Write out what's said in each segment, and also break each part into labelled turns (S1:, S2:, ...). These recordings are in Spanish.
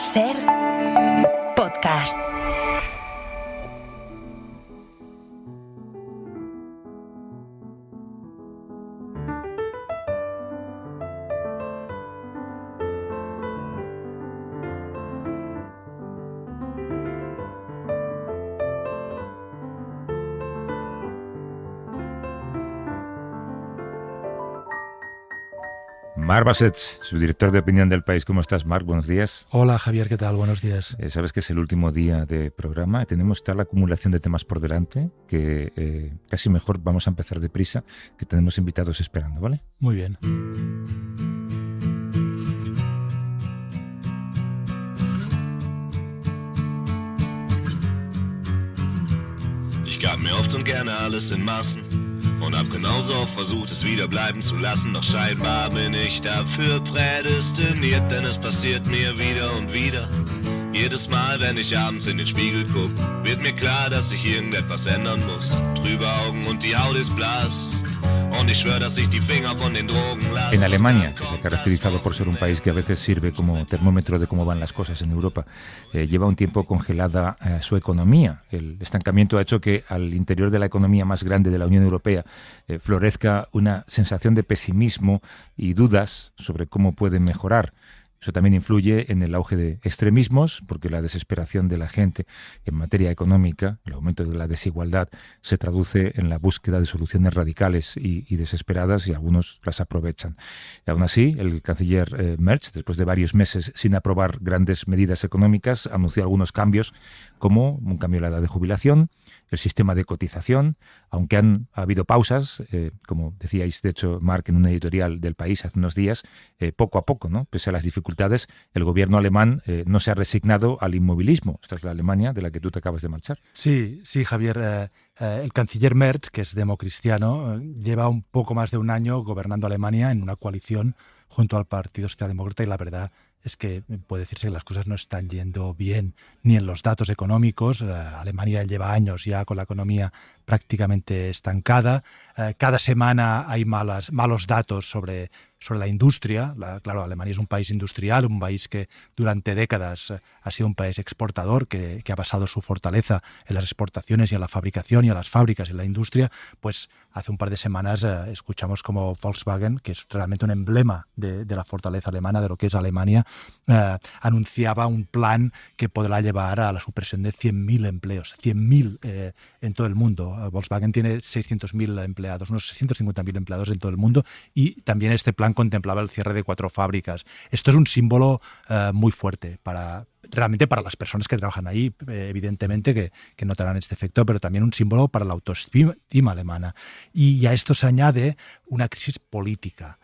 S1: Ser podcast.
S2: Marc Bassets, subdirector de opinión del País. ¿Cómo estás, Marc? Buenos días.
S3: Hola, Javier, ¿qué tal? Buenos días.
S2: Sabes que es el último día de programa. Tenemos tal acumulación de temas por delante que casi mejor vamos a empezar deprisa, que tenemos invitados esperando, ¿vale?
S3: Muy bien.
S4: Ich gab mir oft und gerne alles in Massen und hab genauso oft versucht, es wieder bleiben zu lassen. Doch scheinbar bin ich dafür prädestiniert, denn es passiert mir wieder und wieder. Jedes Mal, wenn ich abends in den Spiegel guck, wird mir klar, dass sich irgendetwas ändern muss. Trübe Augen und die Haut ist blass. Und ich schwör, dass ich die Finger von den Drogen lasse.
S2: En Alemania, que se ha caracterizado por ser un país que a veces sirve como termómetro de cómo van las cosas en Europa, lleva un tiempo congelada su economía. El estancamiento ha hecho que al interior de la economía más grande de la Unión Europea florezca una sensación de pesimismo y dudas sobre cómo puede mejorar. Eso también influye en el auge de extremismos, porque la desesperación de la gente en materia económica, el aumento de la desigualdad, se traduce en la búsqueda de soluciones radicales y desesperadas, y algunos las aprovechan. Y aún así, el canciller Merz, después de varios meses sin aprobar grandes medidas económicas, anunció algunos cambios, como un cambio en la edad de jubilación, el sistema de cotización, aunque ha habido pausas, como decíais, de hecho, Marc, en una editorial del País hace unos días, poco a poco, ¿no? Pese a las dificultades, el gobierno alemán no se ha resignado al inmovilismo. Esta es la Alemania de la que tú te acabas de marchar.
S3: Sí, Javier. El canciller Merz, que es democristiano, lleva un poco más de un año gobernando Alemania en una coalición junto al Partido Socialdemócrata, y la verdad es que puede decirse que las cosas no están yendo bien ni en los datos económicos. Alemania lleva años ya con la economía prácticamente estancada. Cada semana hay malos datos sobre la industria. Claro, Alemania es un país industrial, un país que durante décadas ha sido un país exportador, que ha basado su fortaleza en las exportaciones y en la fabricación y en las fábricas y en la industria. Pues hace un par de semanas escuchamos como Volkswagen, que es realmente un emblema de la fortaleza alemana, de lo que es Alemania, anunciaba un plan que podrá llevar a la supresión de 100.000 empleos, 100.000 en todo el mundo. Volkswagen tiene 600.000 empleados, unos 650.000 empleados en todo el mundo, y también este plan contemplaba el cierre de 4 fábricas. Esto es un símbolo muy fuerte realmente para las personas que trabajan ahí, evidentemente que notarán este efecto, pero también un símbolo para la autoestima alemana. Y a esto se añade una crisis política.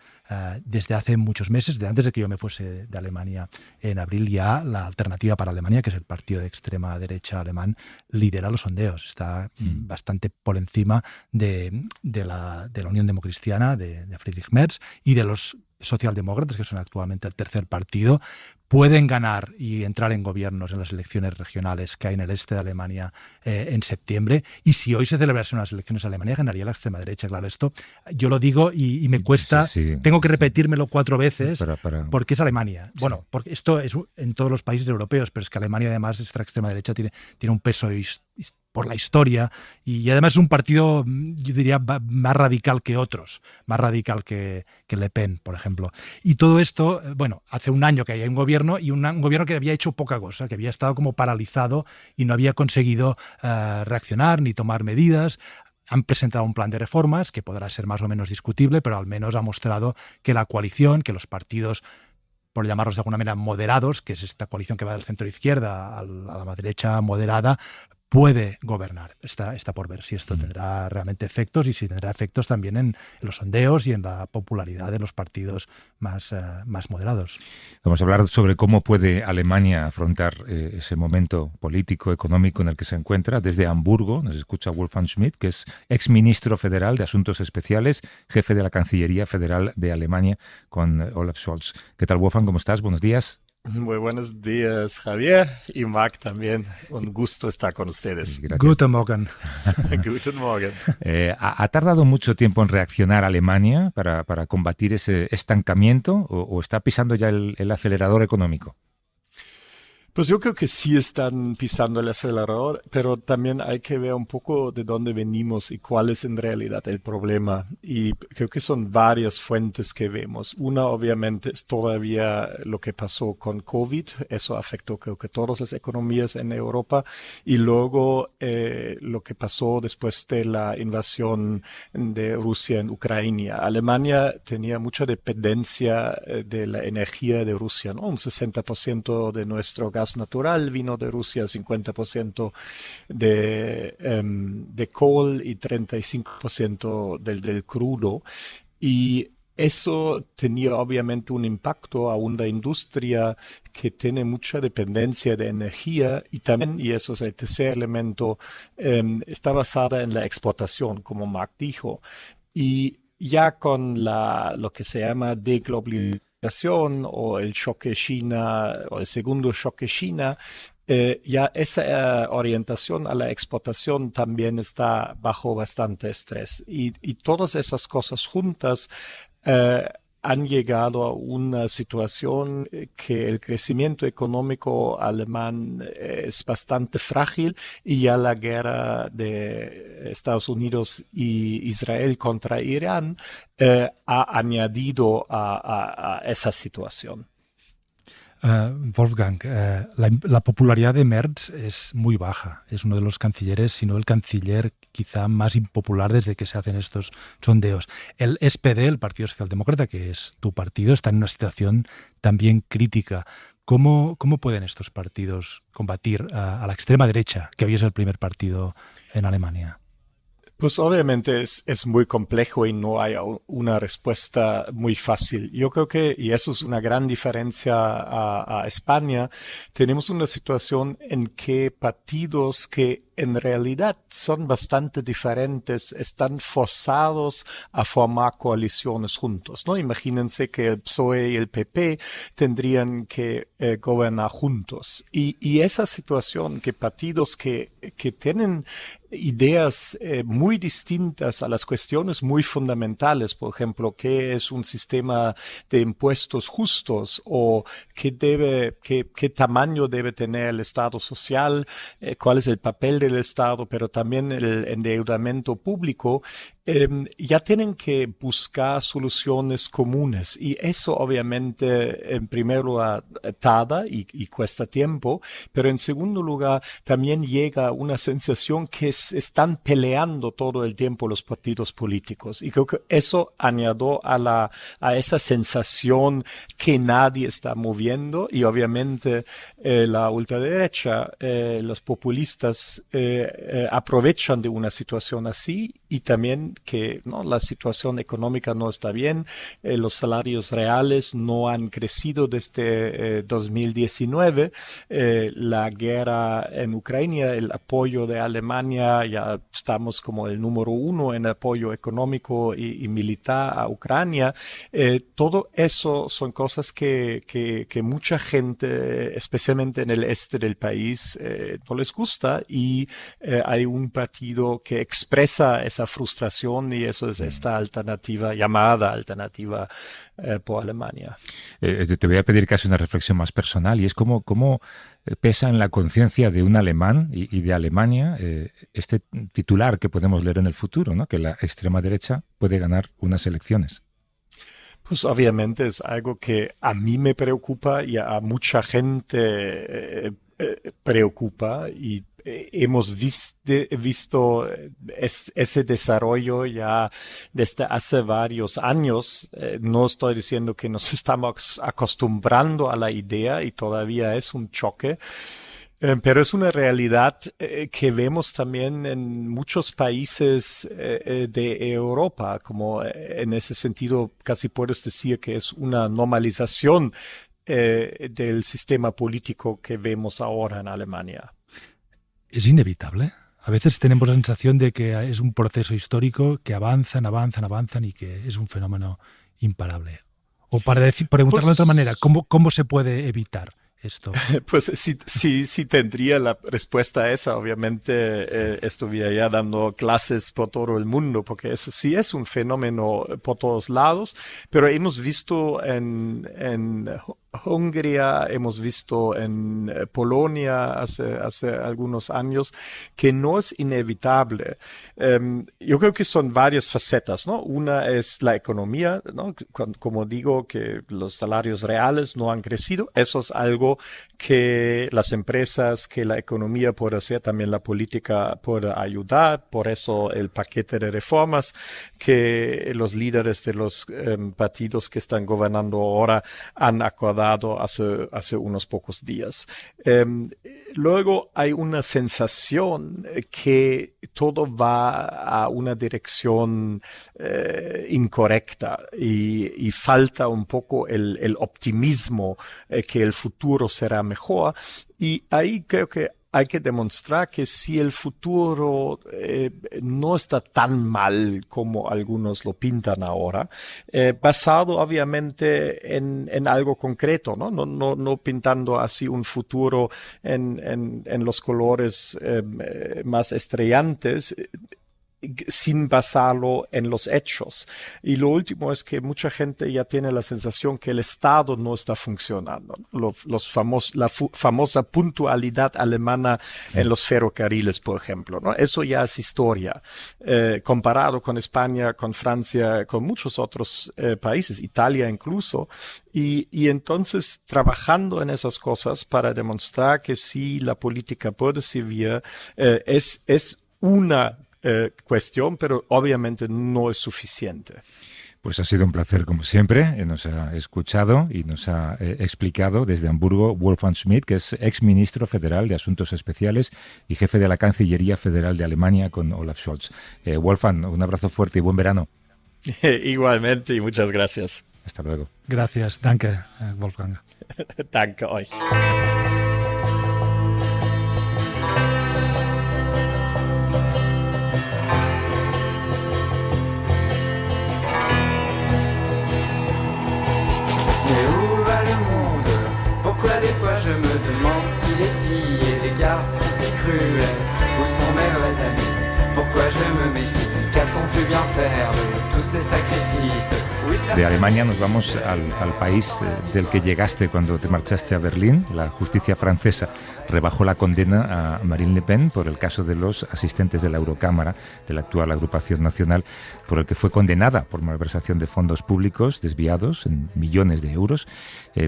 S3: Desde hace muchos meses, antes de que yo me fuese de Alemania en abril, ya la Alternativa para Alemania, que es el partido de extrema derecha alemán, lidera los sondeos. Está bastante por encima de la Unión Democristiana, de Friedrich Merz, y de los socialdemócratas, que son actualmente el tercer partido. Pueden ganar y entrar en gobiernos en las elecciones regionales que hay en el este de Alemania en septiembre. Y si hoy se celebrasen unas elecciones en Alemania, ganaría la extrema derecha. Claro, esto yo lo digo y me cuesta, tengo que repetírmelo 4 veces porque es Alemania. Sí. Bueno, porque esto es en todos los países europeos, pero es que Alemania, además, esta extrema derecha tiene un peso por la historia, y además es un partido, yo diría, más radical que otros, más radical que Le Pen, por ejemplo. Y todo esto, bueno, hace un año que hay un gobierno, y un gobierno que había hecho poca cosa, que había estado como paralizado y no había conseguido reaccionar ni tomar medidas. Han presentado un plan de reformas que podrá ser más o menos discutible, pero al menos ha mostrado que la coalición, que los partidos, por llamarlos de alguna manera, moderados, que es esta coalición que va del centro izquierda a la derecha moderada, puede gobernar. Está por ver si esto tendrá realmente efectos, y si tendrá efectos también en los sondeos y en la popularidad de los partidos más moderados.
S2: Vamos a hablar sobre cómo puede Alemania afrontar ese momento político, económico en el que se encuentra. Desde Hamburgo nos escucha Wolfgang Schmidt, que es exministro federal de Asuntos Especiales, jefe de la Cancillería Federal de Alemania, con Olaf Scholz. ¿Qué tal, Wolfgang? ¿Cómo estás? Buenos días.
S5: Muy buenos días, Javier, y Marc también. Un gusto estar con ustedes.
S2: Gracias.
S3: Guten Morgen.
S5: Guten Morgen.
S2: ¿Ha tardado mucho tiempo en reaccionar Alemania para combatir ese estancamiento, o está pisando ya el acelerador económico?
S5: Pues yo creo que sí están pisando el acelerador, pero también hay que ver un poco de dónde venimos y cuál es en realidad el problema. Y creo que son varias fuentes que vemos. Una, obviamente, es todavía lo que pasó con COVID. Eso afectó, creo que todas las economías en Europa. Y luego lo que pasó después de la invasión de Rusia en Ucrania. Alemania tenía mucha dependencia de la energía de Rusia, ¿no? Un 60% de nuestro gas natural vino de Rusia, 50% de coal y 35% del crudo. Y eso tenía obviamente un impacto a una industria que tiene mucha dependencia de energía y también, y eso es el tercer elemento, está basada en la exportación, como Mark dijo. Y ya con lo que se llama deglobalización o el choque China o el segundo choque China, ya esa orientación a la exportación también está bajo bastante estrés. Y todas esas cosas juntas han llegado a una situación que el crecimiento económico alemán es bastante frágil y ya la guerra de Estados Unidos y Israel contra Irán ha añadido a esa situación.
S3: Wolfgang, la popularidad de Merz es muy baja. Es uno de los cancilleres, si no el canciller quizá más impopular desde que se hacen estos sondeos. El SPD, el Partido Socialdemócrata, que es tu partido, está en una situación también crítica. ¿Cómo pueden estos partidos combatir a la extrema derecha, que hoy es el primer partido en Alemania?
S5: Pues obviamente es muy complejo y no hay una respuesta muy fácil. Yo creo que, y eso es una gran diferencia a España, tenemos una situación en que partidos que en realidad son bastante diferentes, están forzados a formar coaliciones juntos, ¿no? Imagínense que el PSOE y el PP tendrían que gobernar juntos. Y esa situación que partidos que tienen ideas muy distintas a las cuestiones muy fundamentales, por ejemplo, qué es un sistema de impuestos justos o qué tamaño debe tener el Estado social, cuál es el papel del Estado, pero también el endeudamiento público, ya tienen que buscar soluciones comunes y eso obviamente en primer lugar tarda y cuesta tiempo, pero en segundo lugar también llega una sensación que están peleando todo el tiempo los partidos políticos y creo que eso añadió a esa sensación que nadie está moviendo y obviamente la ultraderecha, los populistas aprovechan de una situación así y también que ¿no? la situación económica no está bien, los salarios reales no han crecido desde 2019, la guerra en Ucrania, el apoyo de Alemania, ya estamos como el número 1 en apoyo económico y militar a Ucrania, todo eso son cosas que mucha gente, especialmente en el este del país, no les gusta y hay un partido que expresa esa frustración y eso es esta alternativa, llamada alternativa por Alemania.
S2: Te voy a pedir casi una reflexión más personal y es cómo pesa en la conciencia de un alemán y de Alemania este titular que podemos leer en el futuro, ¿no? Que la extrema derecha puede ganar unas elecciones.
S5: Pues obviamente es algo que a mí me preocupa y a mucha gente preocupa y hemos visto ese desarrollo ya desde hace varios años. No estoy diciendo que nos estamos acostumbrando a la idea y todavía es un choque. Pero es una realidad que vemos también en muchos países de Europa, como en ese sentido casi puedes decir que es una normalización del sistema político que vemos ahora en Alemania.
S3: ¿Es inevitable? A veces tenemos la sensación de que es un proceso histórico que avanzan y que es un fenómeno imparable. O para preguntarlo de otra manera, ¿cómo se puede evitar esto?
S5: Pues si tendría la respuesta a esa, obviamente estuviera ya dando clases por todo el mundo, porque eso sí es un fenómeno por todos lados, pero hemos visto en Hungría, hemos visto en Polonia hace algunos años, que no es inevitable. Yo creo que son varias facetas, ¿no? Una es la economía, ¿no? Como digo, que los salarios reales no han crecido. Eso es algo que las empresas, que la economía puede hacer, también la política puede ayudar. Por eso el paquete de reformas que los líderes de los partidos que están gobernando ahora han acordado hace unos pocos días. Luego hay una sensación que todo va a una dirección incorrecta y falta un poco el optimismo que el futuro será mejor. Y ahí creo que hay que demostrar que si el futuro no está tan mal como algunos lo pintan ahora, basado obviamente en algo concreto, ¿no? No pintando así un futuro en los colores más estrellantes, sin basarlo en los hechos. Y lo último es que mucha gente ya tiene la sensación que el Estado no está funcionando. La famosa puntualidad alemana en los ferrocarriles, por ejemplo, ¿no? Eso ya es historia. Comparado con España, con Francia, con muchos otros países, Italia incluso. Y entonces trabajando en esas cosas para demostrar que sí la política puede servir, es una cuestión, pero obviamente no es suficiente.
S2: Pues ha sido un placer, como siempre. Nos ha escuchado y nos ha explicado desde Hamburgo Wolfgang Schmidt, que es exministro federal de Asuntos Especiales y jefe de la Cancillería Federal de Alemania con Olaf Scholz. Wolfgang, un abrazo fuerte y buen verano.
S5: Igualmente y muchas gracias.
S2: Hasta luego.
S3: Gracias. Danke, Wolfgang.
S5: Danke euch.
S6: Des fois je me demande si les filles et les garçons si cruels ou sont mes amis. Pourquoi je me méfie? Qu'a-t-on pu bien faire de tous ces sacrifices?
S2: De Alemania nos vamos al país del que llegaste cuando te marchaste a Berlín. La justicia francesa rebajó la condena a Marine Le Pen por el caso de los asistentes de la Eurocámara, de la actual agrupación nacional, por el que fue condenada por malversación de fondos públicos desviados en millones de euros.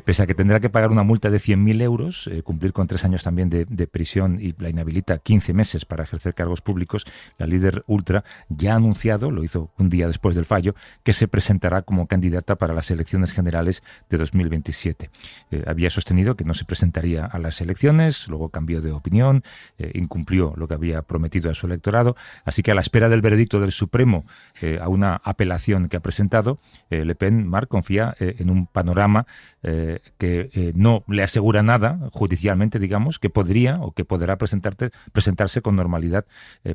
S2: Pese a que tendrá que pagar una multa de 100.000 euros, cumplir con 3 años también de prisión y la inhabilita 15 meses para ejercer cargos públicos, la líder ultra ya ha anunciado, lo hizo un día después del fallo, que se presentará como candidata para las elecciones generales de 2027. Había sostenido que no se presentaría a las elecciones, luego cambió de opinión, incumplió lo que había prometido a su electorado, así que a la espera del veredicto del Supremo a una apelación que ha presentado, Le Pen, Marc, confía en un panorama que no le asegura nada judicialmente, digamos, que podría o que podrá presentarse con normalidad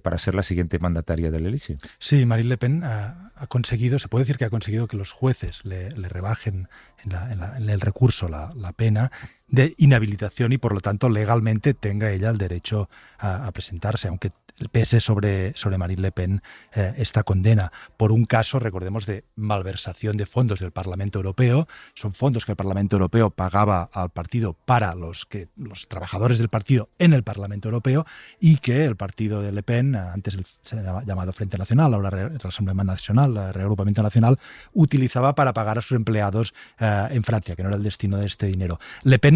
S2: para ser la siguiente mandataria del Elíseo.
S3: Sí, Marine Le Pen ha conseguido, se puede decir que ha conseguido que los jueces le rebajen en el recurso la pena de inhabilitación y por lo tanto legalmente tenga ella el derecho a presentarse, aunque pese sobre Marine Le Pen esta condena por un caso, recordemos, de malversación de fondos del Parlamento Europeo. Son fondos que el Parlamento Europeo pagaba al partido para los trabajadores del partido en el Parlamento Europeo y que el partido de Le Pen, antes se llamado Frente Nacional, ahora Rassemblement National, Reagrupamiento Nacional, utilizaba para pagar a sus empleados en Francia, que no era el destino de este dinero. Le Pen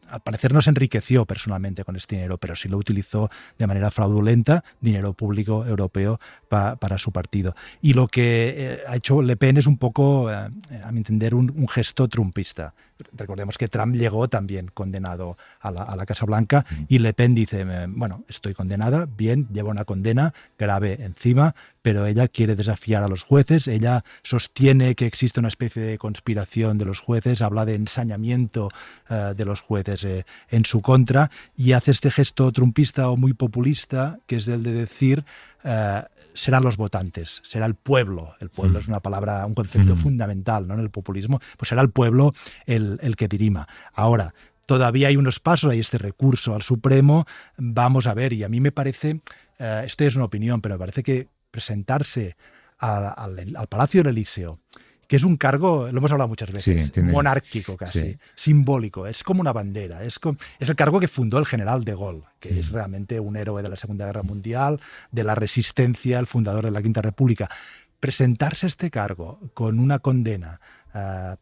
S3: al parecer no se enriqueció personalmente con este dinero, pero sí lo utilizó de manera fraudulenta, dinero público europeo para su partido. Y lo que ha hecho Le Pen es un poco, a mi entender, un gesto trumpista. Recordemos que Trump llegó también condenado a la Casa Blanca y Le Pen dice, bueno, estoy condenada, bien, lleva una condena grave encima, pero ella quiere desafiar a los jueces, ella sostiene que existe una especie de conspiración de los jueces, habla de ensañamiento de los jueces en su contra y hace este gesto trumpista o muy populista, que es el de decir serán los votantes, será el pueblo. El pueblo es una palabra, un concepto fundamental, ¿no?, en el populismo. Pues será el pueblo el que dirima. Ahora, todavía hay unos pasos, hay este recurso al Supremo. Vamos a ver, y a mí me parece, esto es una opinión, pero me parece que presentarse al Palacio del Elíseo que es un cargo, lo hemos hablado muchas veces,
S2: Sí,
S3: monárquico casi, simbólico, es como una bandera, es el cargo que fundó el general de Gaulle, que es realmente un héroe de la Segunda Guerra Mundial, de la resistencia, el fundador de la Quinta República. Presentarse a este cargo con una condena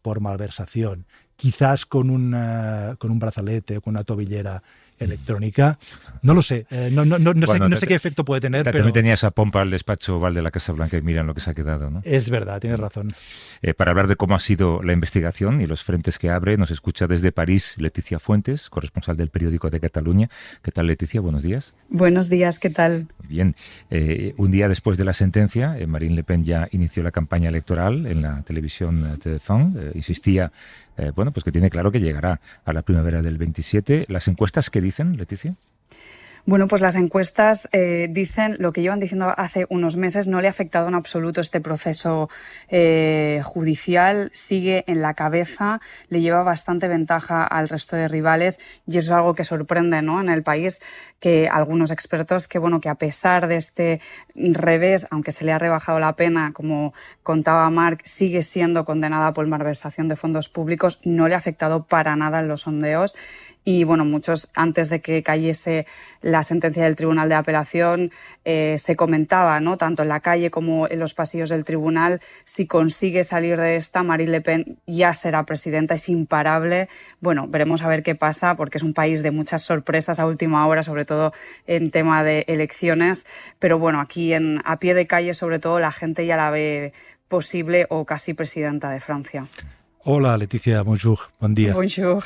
S3: por malversación, quizás con un brazalete o con una tobillera electrónica, no lo sé, no sé qué efecto puede tener.
S2: También
S3: pero
S2: tenía esa pompa al despacho oval de la Casa Blanca y miran lo que se ha quedado, ¿no?
S3: Es verdad, tienes razón.
S2: Para hablar de cómo ha sido la investigación y los frentes que abre, nos escucha desde París Leticia Fuentes, corresponsal del periódico de Cataluña. ¿Qué tal, Leticia? Buenos días.
S1: Buenos días, ¿qué tal?
S2: Bien. Un día después de la sentencia, Marine Le Pen ya inició la campaña electoral en la televisión TF1. Insistía pues que tiene claro que llegará a la primavera del 27. ¿Las encuestas qué dicen, Leticia?
S1: Bueno, pues las encuestas dicen lo que llevan diciendo hace unos meses. No le ha afectado en absoluto este proceso judicial. Sigue en la cabeza, le lleva bastante ventaja al resto de rivales y eso es algo que sorprende, ¿no?, en el país, que algunos expertos que a pesar de este revés, aunque se le ha rebajado la pena, como contaba Marc, sigue siendo condenada por malversación de fondos públicos. No le ha afectado para nada en los sondeos. Y muchos, antes de que cayese la sentencia del Tribunal de Apelación, se comentaba, ¿no?, tanto en la calle como en los pasillos del tribunal, si consigue salir de esta, Marine Le Pen ya será presidenta, es imparable. Veremos a ver qué pasa, porque es un país de muchas sorpresas a última hora, sobre todo en tema de elecciones. Pero aquí a pie de calle, sobre todo, la gente ya la ve posible o casi presidenta de Francia.
S3: Hola, Leticia, bonjour, buen día.
S1: Bonjour.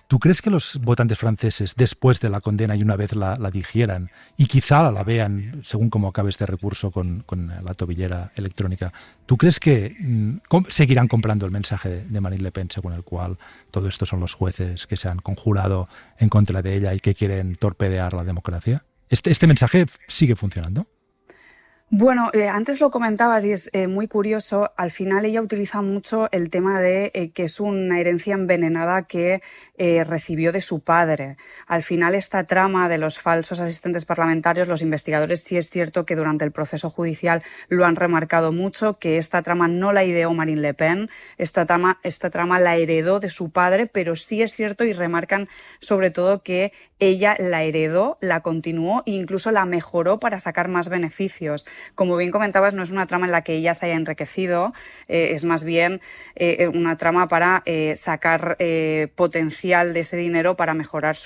S3: ¿Tú crees que los votantes franceses, después de la condena y una vez la digieran, y quizá la vean, según cómo acabe este recurso con la tobillera electrónica, ¿tú crees que seguirán comprando el mensaje de Marine Le Pen, según el cual todo esto son los jueces que se han conjurado en contra de ella y que quieren torpedear la democracia? ¿Este mensaje sigue funcionando?
S1: Antes lo comentabas y es muy curioso. Al final ella utiliza mucho el tema de que es una herencia envenenada que recibió de su padre. Al final esta trama de los falsos asistentes parlamentarios, los investigadores sí es cierto que durante el proceso judicial lo han remarcado mucho, que esta trama no la ideó Marine Le Pen, esta trama la heredó de su padre, pero sí es cierto y remarcan sobre todo que ella la heredó, la continuó e incluso la mejoró para sacar más beneficios. Como bien comentabas, no es una trama en la que ella se haya enriquecido, es más bien una trama para sacar potencial de ese dinero para mejorar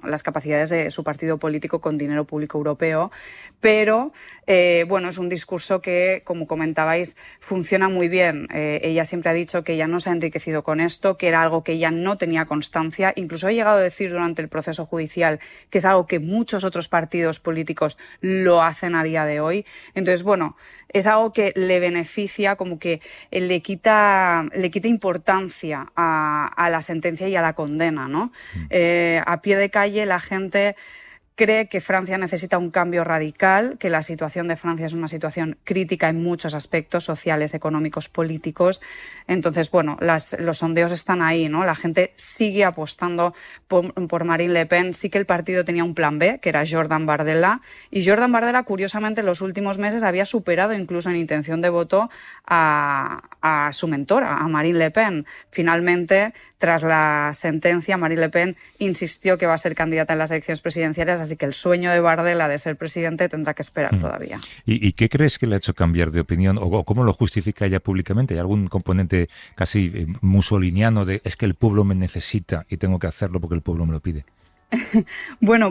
S1: las capacidades de su partido político con dinero público europeo. Pero, es un discurso que, como comentabais, funciona muy bien. Ella siempre ha dicho que ella no se ha enriquecido con esto, que era algo que ella no tenía constancia. Incluso ha llegado a decir durante el proceso judicial que es algo que muchos otros partidos políticos lo hacen a día de hoy. Entonces, es algo que le beneficia, como que le quita importancia a la sentencia y a la condena, ¿no? A pie de calle la gente cree que Francia necesita un cambio radical, que la situación de Francia es una situación crítica en muchos aspectos sociales, económicos, políticos. Entonces, los sondeos están ahí, ¿no? La gente sigue apostando por Marine Le Pen. Sí que el partido tenía un plan B, que era Jordan Bardella, y Jordan Bardella, curiosamente, en los últimos meses había superado incluso en intención de voto a su mentora, a Marine Le Pen. Finalmente, tras la sentencia, Marine Le Pen insistió que va a ser candidata en las elecciones presidenciales, así que el sueño de Bardella de ser presidente tendrá que esperar todavía.
S2: ¿Y qué crees que le ha hecho cambiar de opinión o cómo lo justifica ella públicamente? ¿Hay algún componente casi mussoliniano de es que el pueblo me necesita y tengo que hacerlo porque el pueblo me lo pide?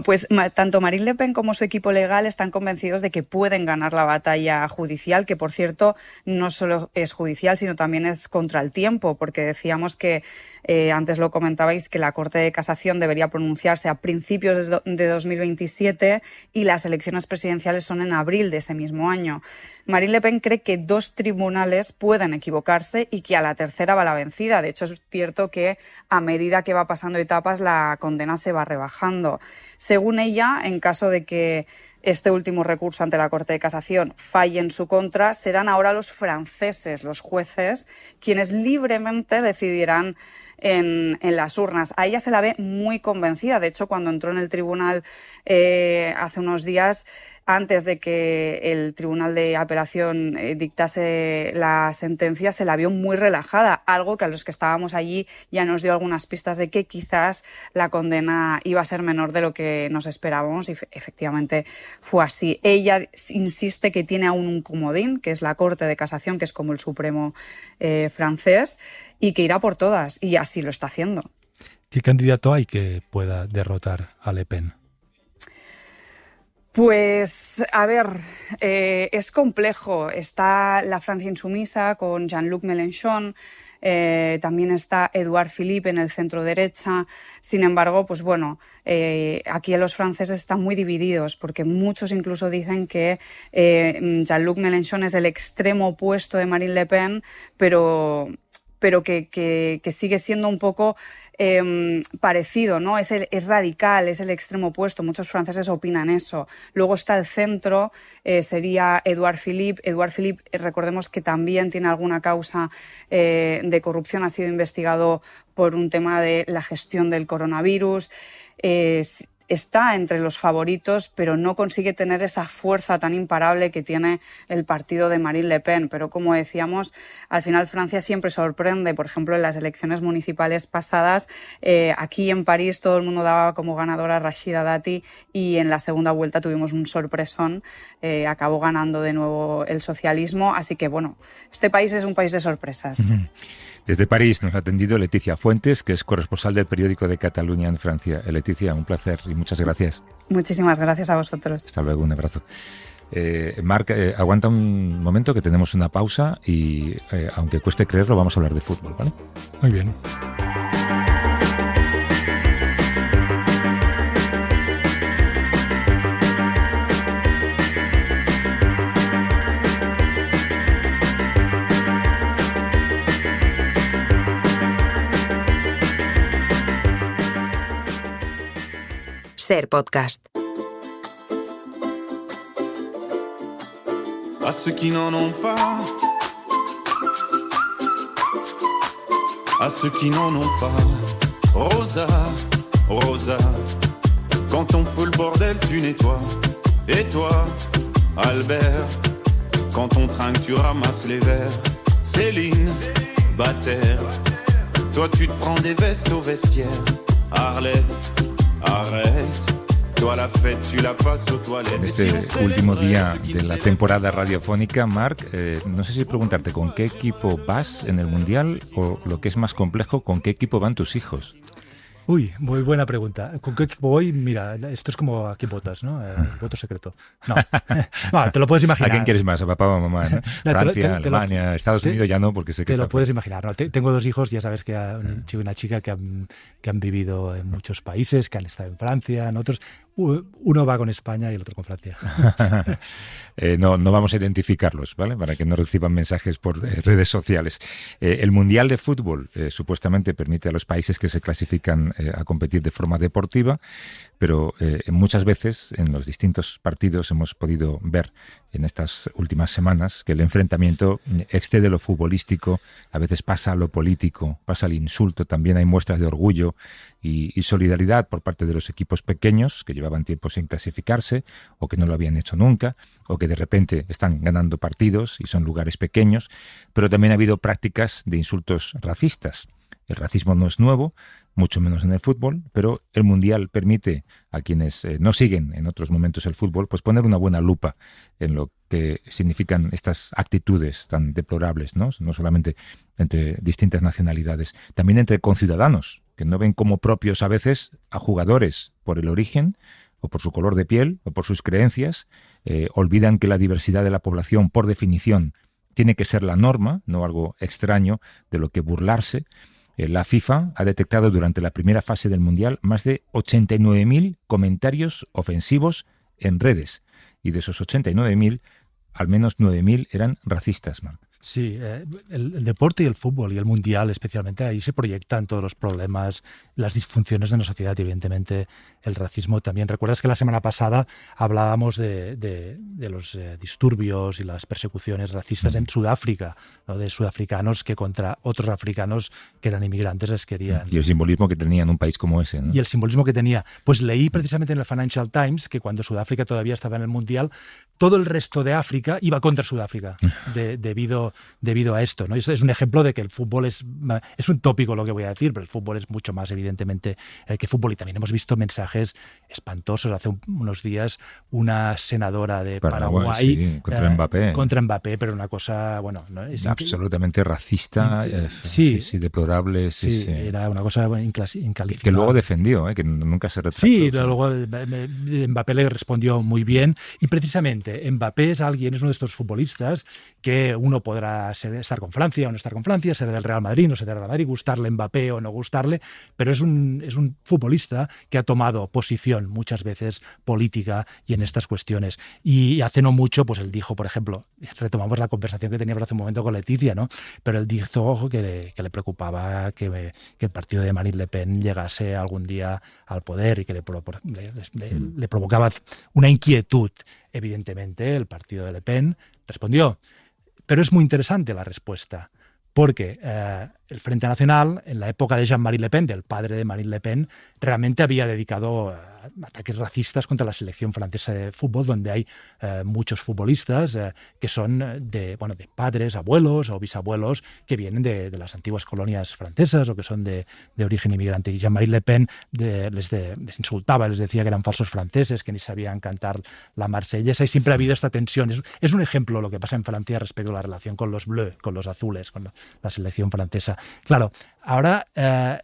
S1: Pues tanto Marine Le Pen como su equipo legal están convencidos de que pueden ganar la batalla judicial, que por cierto no solo es judicial, sino también es contra el tiempo, porque decíamos que antes lo comentabais, que la Corte de Casación debería pronunciarse a principios de 2027 y las elecciones presidenciales son en abril de ese mismo año. Marine Le Pen cree que 2 tribunales pueden equivocarse y que a la tercera va la vencida. De hecho, es cierto que a medida que va pasando etapas la condena se va rebajando. Según ella, en caso de que este último recurso ante la Corte de Casación falle en su contra, serán ahora los franceses, los jueces, quienes libremente decidirán en las urnas. A ella se la ve muy convencida. De hecho, cuando entró en el tribunal hace unos días, antes de que el Tribunal de Apelación dictase la sentencia, se la vio muy relajada, algo que a los que estábamos allí ya nos dio algunas pistas de que quizás la condena iba a ser menor de lo que nos esperábamos, y efectivamente fue así. Ella insiste que tiene aún un comodín, que es la Corte de Casación, que es como el Supremo francés, y que irá por todas, y así lo está haciendo.
S3: ¿Qué candidato hay que pueda derrotar a Le Pen?
S1: Pues, a ver, es complejo. Está la Francia insumisa con Jean-Luc Mélenchon, también está Édouard Philippe en el centro derecha. Sin embargo, pues bueno, aquí los franceses están muy divididos, porque muchos incluso dicen que Jean-Luc Mélenchon es el extremo opuesto de Marine Le Pen, pero que sigue siendo un poco parecido, ¿no? Es radical, es el extremo opuesto. Muchos franceses opinan eso. Luego está el centro, sería Édouard Philippe. Édouard Philippe, recordemos que también tiene alguna causa de corrupción, ha sido investigado por un tema de la gestión del coronavirus. Está entre los favoritos, pero no consigue tener esa fuerza tan imparable que tiene el partido de Marine Le Pen. Pero como decíamos, al final Francia siempre sorprende. Por ejemplo, en las elecciones municipales pasadas, aquí en París todo el mundo daba como ganadora a Rachida Dati, y en la segunda vuelta tuvimos un sorpresón. Acabó ganando de nuevo el socialismo. Así que bueno, este país es un país de sorpresas.
S2: Desde París nos ha atendido Leticia Fuentes, que es corresponsal del periódico de Cataluña en Francia. Leticia, un placer y muchas gracias.
S1: Muchísimas gracias a vosotros.
S2: Hasta luego, un abrazo. Marc, aguanta un momento que tenemos una pausa y, aunque cueste creerlo, vamos a hablar de fútbol, ¿vale?
S3: Muy bien.
S7: Ser Podcast.
S8: À ceux qui n'en ont pas, à ceux qui n'en ont pas, Rosa, Rosa, quand on fout le bordel tu nettoies, et toi, Albert, quand on trinque tu ramasses les verres, Céline, Bataire, toi tu te prends des vestes au vestiaire, Arlette, arrête.
S2: En este último día de la temporada radiofónica, Marc, no sé si preguntarte con qué equipo vas en el Mundial, o lo que es más complejo, con qué equipo van tus hijos.
S3: Uy, muy buena pregunta. ¿Con qué equipo voy? Mira, esto es como a quién votas, ¿no? Voto secreto. No. No, te lo puedes imaginar.
S2: ¿A quién quieres más? ¿A papá o a mamá? ¿No? Francia, Alemania, Estados Unidos ya no, porque sé que...
S3: Te lo puedes imaginar. No, tengo dos hijos, ya sabes que un chico y una chica que han vivido en muchos países, que han estado en Francia, en otros. Uno va con España y el otro con Francia.
S2: No vamos a identificarlos, ¿vale? Para que no reciban mensajes por redes sociales. El Mundial de Fútbol supuestamente permite a los países que se clasifican a competir de forma deportiva, pero muchas veces en los distintos partidos hemos podido ver en estas últimas semanas que el enfrentamiento excede lo futbolístico, a veces pasa a lo político, pasa al insulto. También hay muestras de orgullo y solidaridad por parte de los equipos pequeños que llevaban tiempo sin clasificarse, o que no lo habían hecho nunca, o que de repente están ganando partidos y son lugares pequeños. Pero también ha habido prácticas de insultos racistas. El racismo no es nuevo, mucho menos en el fútbol, pero el Mundial permite a quienes no siguen en otros momentos el fútbol, pues poner una buena lupa en lo que significan estas actitudes tan deplorables, ¿no? No solamente entre distintas nacionalidades, también entre conciudadanos, que no ven como propios a veces a jugadores por el origen, o por su color de piel, o por sus creencias. Olvidan que la diversidad de la población, por definición, tiene que ser la norma, no algo extraño de lo que burlarse. La FIFA ha detectado durante la primera fase del Mundial más de 89.000 comentarios ofensivos en redes. Y de esos 89.000, al menos 9.000 eran racistas, Marc.
S3: Sí, el deporte y el fútbol y el mundial especialmente, ahí se proyectan todos los problemas, las disfunciones de la sociedad y evidentemente el racismo también. ¿Recuerdas que la semana pasada hablábamos de los disturbios y las persecuciones racistas en Sudáfrica, ¿no? De sudafricanos que contra otros africanos que eran inmigrantes les querían...
S2: Y el simbolismo que tenía en un país como ese, ¿no?
S3: Y el simbolismo que tenía. Pues leí precisamente en el Financial Times que cuando Sudáfrica todavía estaba en el mundial, todo el resto de África iba contra Sudáfrica debido a esto, ¿no? Y eso es un ejemplo de que el fútbol es un tópico lo que voy a decir, pero el fútbol es mucho más evidentemente que fútbol. Y también hemos visto mensajes espantosos. Hace unos días una senadora de Paraguay
S2: sí, contra Mbappé,
S3: pero una cosa, bueno, ¿no? Es
S2: absolutamente racista, sí, deplorable. Sí,
S3: era una cosa incalificable.
S2: Que luego defendió, que nunca se retractó.
S3: Sí, luego Mbappé le respondió muy bien y precisamente Mbappé es uno de estos futbolistas que uno podrá estar con Francia o no estar con Francia, ser del Real Madrid, no ser del Real Madrid, gustarle Mbappé o no gustarle, pero es un futbolista que ha tomado posición muchas veces política y en estas cuestiones. Y hace no mucho, pues él dijo, por ejemplo, retomamos la conversación que teníamos hace un momento con Leticia, ¿no? Pero él dijo que le preocupaba que el partido de Marine Le Pen llegase algún día al poder y que le provocaba una inquietud. Evidentemente, el partido de Le Pen respondió. Pero es muy interesante la respuesta, porque el Frente Nacional, en la época de Jean-Marie Le Pen, del padre de Marine Le Pen, realmente había dedicado ataques racistas contra la selección francesa de fútbol, donde hay muchos futbolistas que son de padres, abuelos o bisabuelos que vienen de las antiguas colonias francesas o que son de origen inmigrante. Y Jean-Marie Le Pen les insultaba, les decía que eran falsos franceses, que ni sabían cantar la marsellesa, y siempre ha habido esta tensión. Es un ejemplo lo que pasa en Francia respecto a la relación con los bleus, con los azules, con la selección francesa. Claro, ahora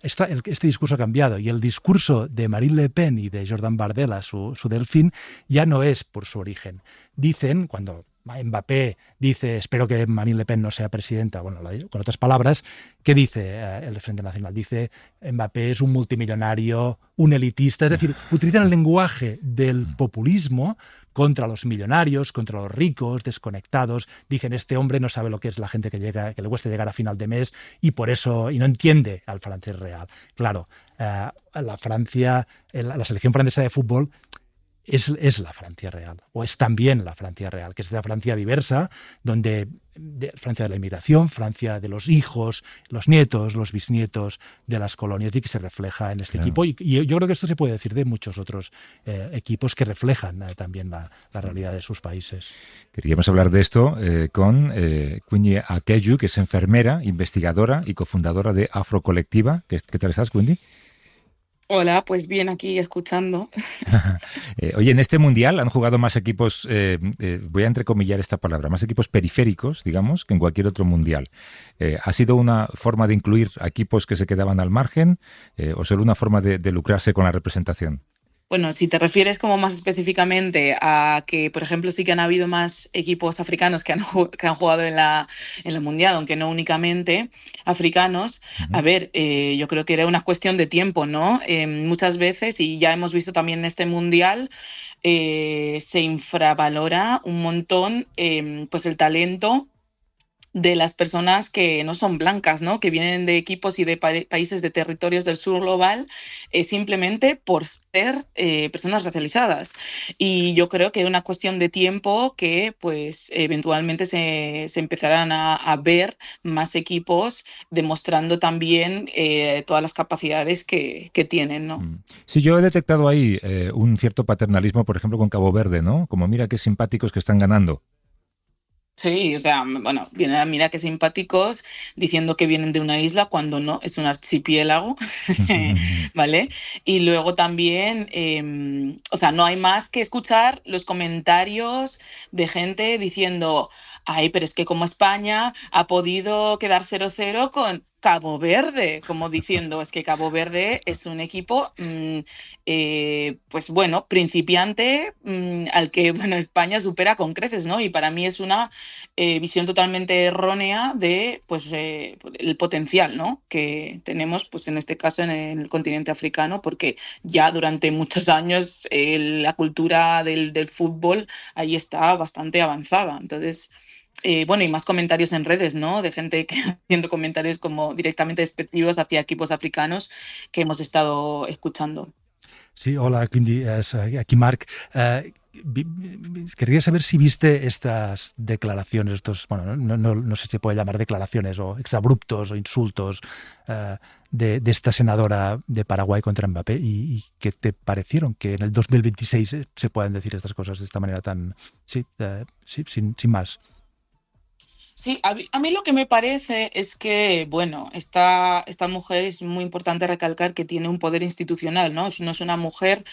S3: este discurso ha cambiado y el discurso de Marine Le Pen y de Jordan Bardella, su delfín, ya no es por su origen. Dicen, cuando Mbappé dice espero que Marine Le Pen no sea presidenta, bueno, con otras palabras, ¿qué dice el Frente Nacional? Dice Mbappé es un multimillonario, un elitista, es decir, utilizan el lenguaje del populismo contra los millonarios, contra los ricos, desconectados. Dicen, este hombre no sabe lo que es la gente que le cuesta llegar a final de mes y no entiende al francés real. Claro, la selección francesa de fútbol es la Francia real, o es también la Francia real, que es la Francia diversa, donde Francia de la inmigración, Francia de los hijos, los nietos, los bisnietos de las colonias, y que se refleja en este equipo. Y yo creo que esto se puede decir de muchos otros equipos que reflejan también la realidad de sus países.
S2: Queríamos hablar de esto con Quindi Akeju, que es enfermera, investigadora y cofundadora de Afrocolectiva. ¿Qué tal estás, Quindi?
S9: Hola, pues bien, aquí escuchando.
S2: Oye, en este mundial han jugado más equipos, voy a entrecomillar esta palabra, más equipos periféricos, digamos, que en cualquier otro mundial. ¿Ha sido una forma de incluir a equipos que se quedaban al margen o solo una forma de lucrarse con la representación?
S9: Bueno, si te refieres como más específicamente a que, por ejemplo, sí que han habido más equipos africanos que han jugado en la Mundial, aunque no únicamente africanos, a ver, yo creo que era una cuestión de tiempo, ¿no? Muchas veces, y ya hemos visto también en este Mundial, se infravalora un montón pues el talento de las personas que no son blancas, ¿no? Que vienen de equipos y de países de territorios del sur global simplemente por ser personas racializadas. Y yo creo que es una cuestión de tiempo que pues eventualmente se empezarán a ver más equipos demostrando también todas las capacidades que tienen, ¿no?
S2: Sí, yo he detectado ahí un cierto paternalismo, por ejemplo, con Cabo Verde, ¿no? Como mira qué simpáticos que están ganando.
S9: Sí, o sea, bueno, mira qué simpáticos diciendo que vienen de una isla cuando no, es un archipiélago, ¿vale? Y luego también, o sea, no hay más que escuchar los comentarios de gente diciendo, ay, pero es que como España ha podido quedar 0-0 con Cabo Verde, como diciendo, es que Cabo Verde es un equipo, pues bueno, principiante, al que, bueno, España supera con creces, ¿no? Y para mí es una visión totalmente errónea de, pues, el potencial, ¿no? Que tenemos, pues, en este caso, en el continente africano, porque ya durante muchos años la cultura del fútbol ahí está bastante avanzada. Entonces, bueno, y más comentarios en redes, ¿no? De gente que haciendo comentarios como directamente despectivos hacia equipos africanos que hemos estado escuchando.
S3: Sí, hola, quindi aquí Marc. Quería saber si viste estas declaraciones, bueno, no sé si se puede llamar declaraciones o exabruptos o insultos de esta senadora de Paraguay contra Mbappé y qué te parecieron que en el 2026 se puedan decir estas cosas de esta manera tan, sin más.
S9: Sí, a mí lo que me parece es que, bueno, esta mujer es muy importante recalcar que tiene un poder institucional, ¿no? No es una mujer,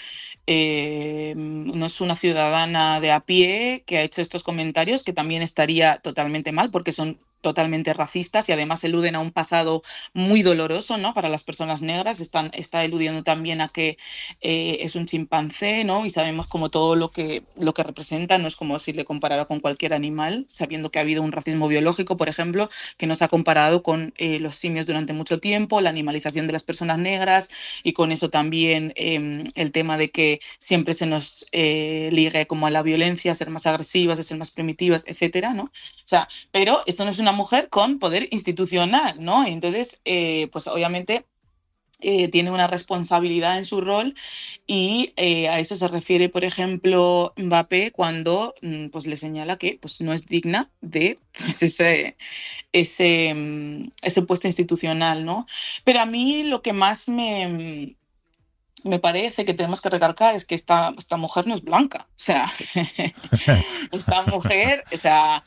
S9: no es una ciudadana de a pie que ha hecho estos comentarios, que también estaría totalmente mal porque son totalmente racistas y además eluden a un pasado muy doloroso, ¿no? Para las personas negras. Está eludiendo también a que es un chimpancé, ¿no? Y sabemos como todo lo que representa, no es como si le comparara con cualquier animal, sabiendo que ha habido un racismo biológico, por ejemplo, que nos ha comparado con los simios durante mucho tiempo, la animalización de las personas negras y con eso también el tema de que siempre se nos ligue como a la violencia, a ser más agresivas, a ser más primitivas, etcétera, ¿no? O sea, pero esto no es una mujer con poder institucional, ¿no? Entonces, pues obviamente tiene una responsabilidad en su rol y a eso se refiere, por ejemplo, Mbappé cuando pues le señala que pues, no es digna de pues, ese puesto institucional, ¿no? Pero a mí lo que más me parece que tenemos que recalcar es que esta mujer no es blanca, o sea, esta mujer, o sea,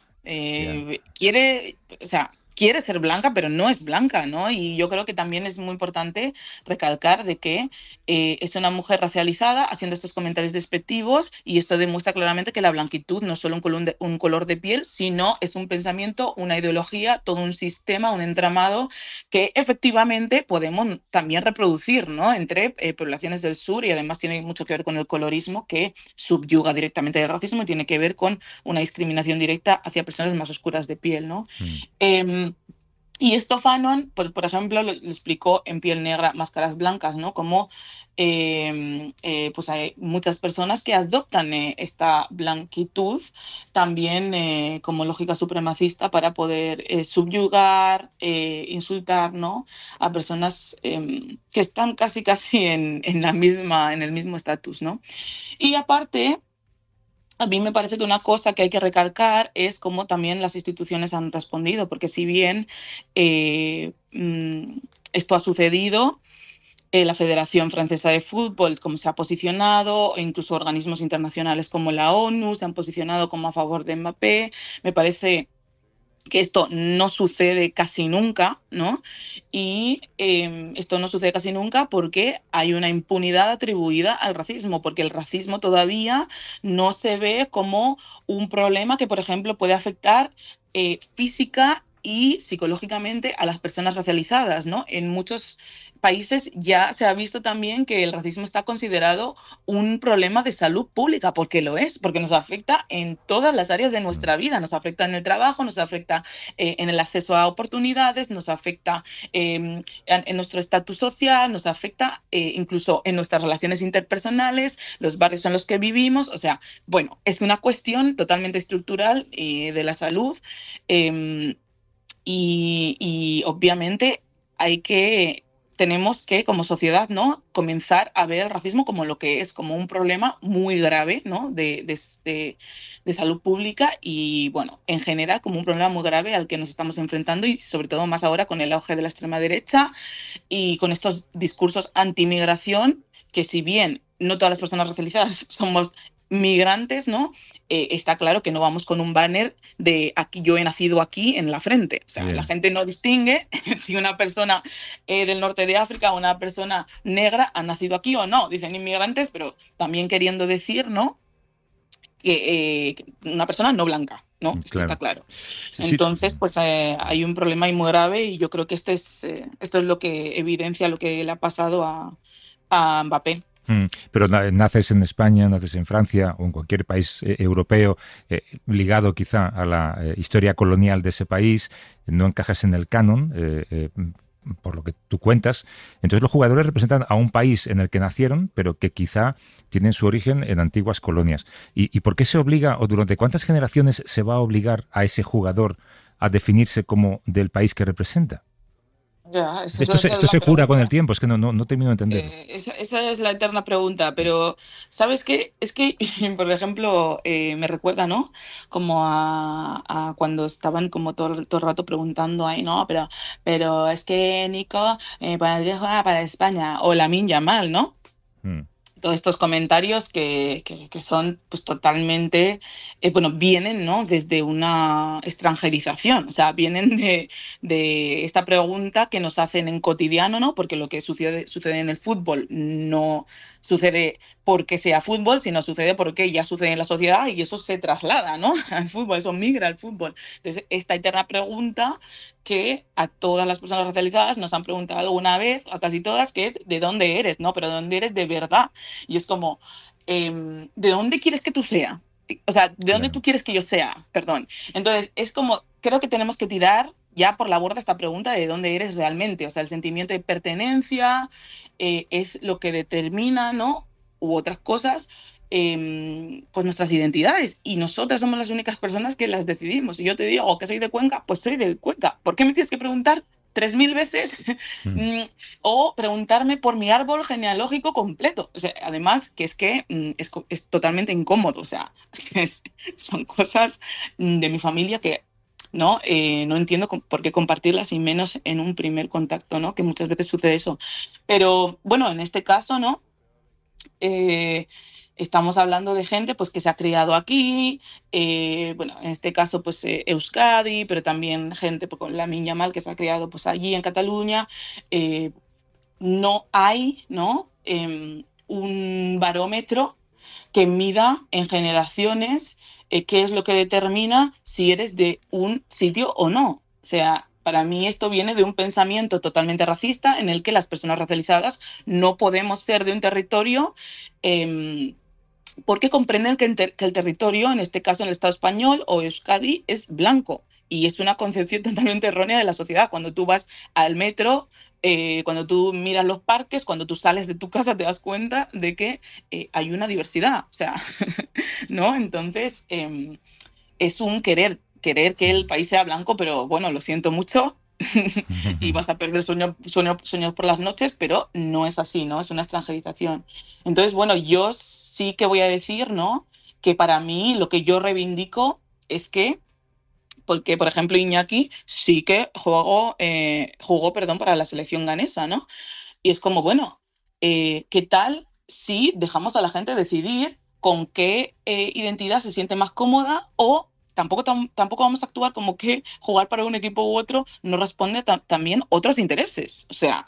S9: quiere ser blanca, pero no es blanca, ¿no? Y yo creo que también es muy importante recalcar de que es una mujer racializada haciendo estos comentarios despectivos y esto demuestra claramente que la blanquitud no es solo un color de piel, sino es un pensamiento, una ideología, todo un sistema, un entramado que efectivamente podemos también reproducir, ¿no? Entre poblaciones del sur y además tiene mucho que ver con el colorismo que subyuga directamente el racismo y tiene que ver con una discriminación directa hacia personas más oscuras de piel, ¿no? Y esto Fanon, por ejemplo, lo explicó en Piel Negra, Máscaras Blancas, ¿no? Como pues hay muchas personas que adoptan esta blanquitud también como lógica supremacista para poder subyugar, insultar, ¿no? A personas que están casi en el mismo estatus, ¿no? Y aparte, a mí me parece que una cosa que hay que recalcar es cómo también las instituciones han respondido, porque si bien esto ha sucedido, la Federación Francesa de Fútbol, como se ha posicionado, e incluso organismos internacionales como la ONU se han posicionado como a favor de Mbappé, me parece que esto no sucede casi nunca, ¿no? Y esto no sucede casi nunca porque hay una impunidad atribuida al racismo, porque el racismo todavía no se ve como un problema que, por ejemplo, puede afectar física y psicológicamente a las personas racializadas, ¿no? En muchos países ya se ha visto también que el racismo está considerado un problema de salud pública, porque lo es, porque nos afecta en todas las áreas de nuestra vida, nos afecta en el trabajo, nos afecta en el acceso a oportunidades, nos afecta en nuestro estatus social, nos afecta incluso en nuestras relaciones interpersonales, los barrios en los que vivimos, o sea, bueno, es una cuestión totalmente estructural de la salud y obviamente tenemos que, como sociedad, ¿no?, comenzar a ver el racismo como lo que es, como un problema muy grave, ¿no?, de salud pública y, bueno, en general como un problema muy grave al que nos estamos enfrentando y sobre todo más ahora con el auge de la extrema derecha y con estos discursos anti-migración que si bien no todas las personas racializadas somos migrantes, ¿no? Está claro que no vamos con un banner de aquí yo he nacido aquí en la frente. O sea, la gente no distingue si una persona del norte de África o una persona negra ha nacido aquí o no. Dicen inmigrantes, pero también queriendo decir, ¿no?, que una persona no blanca, ¿no? Esto está claro. Entonces, pues hay un problema ahí muy grave y yo creo que esto es lo que evidencia lo que le ha pasado a Mbappé.
S2: Pero naces en España, naces en Francia o en cualquier país europeo ligado quizá a la historia colonial de ese país, no encajas en el canon, por lo que tú cuentas, entonces los jugadores representan a un país en el que nacieron, pero que quizá tienen su origen en antiguas colonias. ¿Y por qué se obliga, o durante cuántas generaciones se va a obligar a ese jugador a definirse como del país que representa?
S9: Ya,
S2: Esto se cura con el tiempo, es que no termino de entender.
S9: Esa es la eterna pregunta, pero ¿sabes qué? Es que, por ejemplo, me recuerda, ¿no? Como a cuando estaban como todo el rato preguntando ahí, ¿no? Pero es que Nico, ¿para qué juega para España? O Lamine Yamal, ¿no? Todos estos comentarios que son pues totalmente, bueno, vienen, ¿no? Desde una extranjerización, o sea, vienen de esta pregunta que nos hacen en cotidiano, ¿no? Porque lo que sucede en el fútbol no sucede porque sea fútbol, sino sucede porque ya sucede en la sociedad y eso se traslada, ¿no? Al fútbol, eso migra al fútbol. Entonces, esta eterna pregunta que a todas las personas racializadas nos han preguntado alguna vez, a casi todas, que es ¿de dónde eres? ¿No? Pero ¿de dónde eres de verdad? Y es como, ¿de dónde quieres que tú sea? O sea, ¿de dónde tú quieres que yo sea? Perdón. Entonces, es como, creo que tenemos que tirar ya por la borda esta pregunta de dónde eres realmente. O sea, el sentimiento de pertenencia es lo que determina, ¿no? U otras cosas, pues nuestras identidades. Y nosotras somos las únicas personas que las decidimos. Si yo te digo que soy de Cuenca, pues soy de Cuenca. ¿Por qué me tienes que preguntar 3000 veces o preguntarme por mi árbol genealógico completo? O sea, además que es totalmente incómodo, o sea, son cosas de mi familia que no entiendo por qué compartirlas y menos en un primer contacto, ¿no? Que muchas veces sucede eso. Pero bueno, en este caso, ¿no? Estamos hablando de gente pues que se ha criado aquí, bueno, en este caso pues Euskadi, pero también gente pues, con Lamine Yamal que se ha criado pues allí en Cataluña. No hay, ¿no? Un barómetro que mida en generaciones qué es lo que determina si eres de un sitio o no. O sea, para mí esto viene de un pensamiento totalmente racista en el que las personas racializadas no podemos ser de un territorio porque comprenden que el territorio, en este caso en el Estado español o Euskadi, es blanco. Y es una concepción totalmente errónea de la sociedad. Cuando tú vas al metro, cuando tú miras los parques, cuando tú sales de tu casa, te das cuenta de que hay una diversidad. O sea, ¿no? Entonces, es un querer que el país sea blanco, pero bueno, lo siento mucho. Y vas a perder sueños por las noches, pero no es así, ¿no? Es una extranjerización. Entonces, bueno, yo sí que voy a decir, ¿no? Que para mí lo que yo reivindico es que, porque, por ejemplo, Iñaki sí que jugó, para la selección ganesa, ¿no? Y es como, bueno, ¿qué tal si dejamos a la gente decidir con qué identidad se siente más cómoda o tampoco vamos a actuar como que jugar para un equipo u otro no responde también otros intereses? O sea,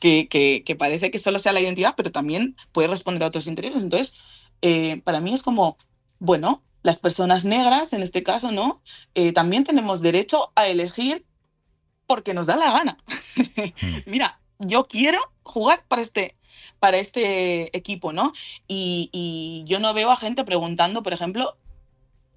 S9: que parece que solo sea la identidad, pero también puede responder a otros intereses. Entonces, para mí es como, bueno, las personas negras, en este caso, ¿no? También tenemos derecho a elegir porque nos da la gana. Mira, yo quiero jugar para este equipo, ¿no? Y yo no veo a gente preguntando, por ejemplo,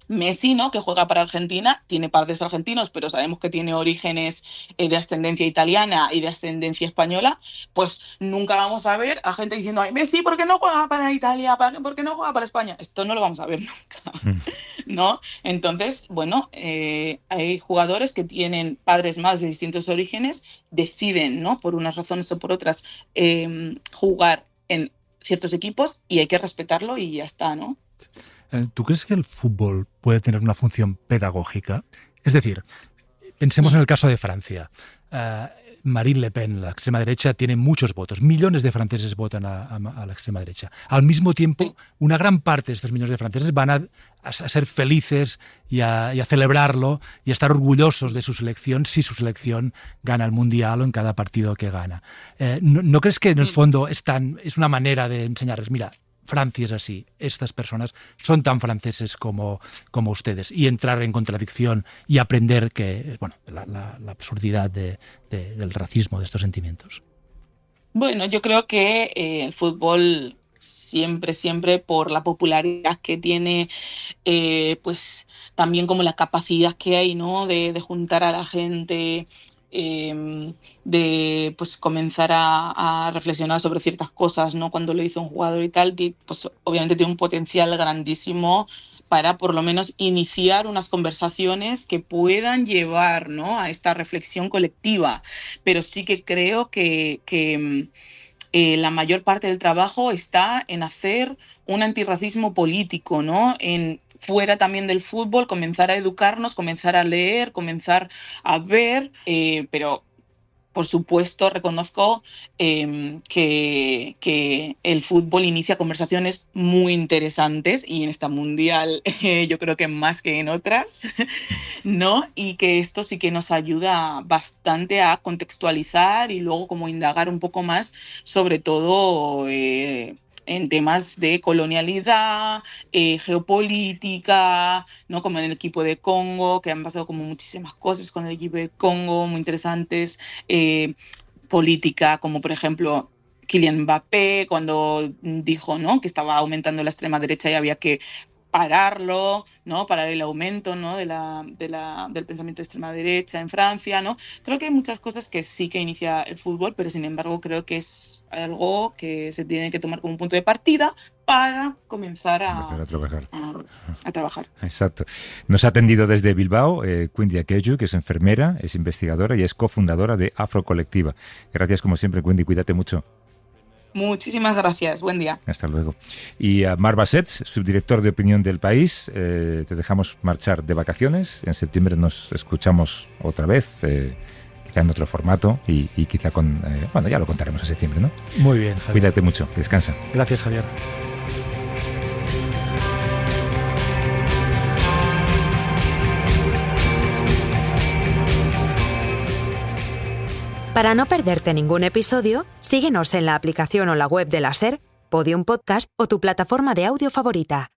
S9: Messi, ¿no? Que juega para Argentina, tiene padres argentinos, pero sabemos que tiene orígenes de ascendencia italiana y de ascendencia española, pues nunca vamos a ver a gente diciendo, ay, Messi, ¿por qué no juega para Italia? ¿Por qué no juega para España? Esto no lo vamos a ver nunca, ¿no? Entonces, bueno, hay jugadores que tienen padres más de distintos orígenes, deciden, ¿no? Por unas razones o por otras, jugar en ciertos equipos y hay que respetarlo y ya está, ¿no?
S3: ¿Tú crees que el fútbol puede tener una función pedagógica? Es decir, pensemos en el caso de Francia. Marine Le Pen, la extrema derecha, tiene muchos votos. Millones de franceses votan a la extrema derecha. Al mismo tiempo, una gran parte de estos millones de franceses van a ser felices y a celebrarlo y a estar orgullosos de su selección si su selección gana el Mundial o en cada partido que gana. ¿No crees que en el fondo es una manera de enseñarles, mira, Francia es así, estas personas son tan franceses como ustedes, y entrar en contradicción y aprender que, bueno, la absurdidad del racismo, de estos sentimientos?
S9: Bueno, yo creo que el fútbol siempre por la popularidad que tiene, pues también como la capacidad que hay, ¿no? de juntar a la gente, de pues comenzar a reflexionar sobre ciertas cosas, ¿no? Cuando lo hizo un jugador y tal, que pues obviamente tiene un potencial grandísimo para por lo menos iniciar unas conversaciones que puedan llevar, ¿no?, a esta reflexión colectiva. Pero sí que creo que la mayor parte del trabajo está en hacer un antirracismo político, ¿no? Fuera también del fútbol, comenzar a educarnos, comenzar a leer, comenzar a ver, pero por supuesto reconozco que el fútbol inicia conversaciones muy interesantes, y en esta mundial yo creo que más que en otras, ¿no? Y que esto sí que nos ayuda bastante a contextualizar y luego como indagar un poco más, sobre todo en temas de colonialidad, geopolítica, ¿no? Como en el equipo de Congo, que han pasado como muchísimas cosas con el equipo de Congo muy interesantes, política, como por ejemplo Kylian Mbappé, cuando dijo, ¿no?, que estaba aumentando la extrema derecha y había que pararlo, ¿no?, parar el aumento, ¿no?, del pensamiento de extrema derecha en Francia, ¿no? Creo que hay muchas cosas que sí que inicia el fútbol, pero sin embargo creo que es algo que se tiene que tomar como un punto de partida para comenzar a trabajar.
S2: Exacto. Nos ha atendido desde Bilbao Quindi Akeju, que es enfermera, es investigadora y es cofundadora de Afrocolectiva. Gracias como siempre, Quindi, cuídate mucho.
S9: Muchísimas gracias, buen día.
S2: Hasta luego. Y a Marc Bassets, subdirector de opinión del País, te dejamos marchar de vacaciones. En septiembre nos escuchamos otra vez, quizá en otro formato y quizá con... bueno, ya lo contaremos en septiembre, ¿no?
S3: Muy bien, Javier.
S2: Cuídate mucho, descansa.
S3: Gracias, Javier.
S7: Para no perderte ningún episodio, síguenos en la aplicación o la web de la SER, Podium Podcast o tu plataforma de audio favorita.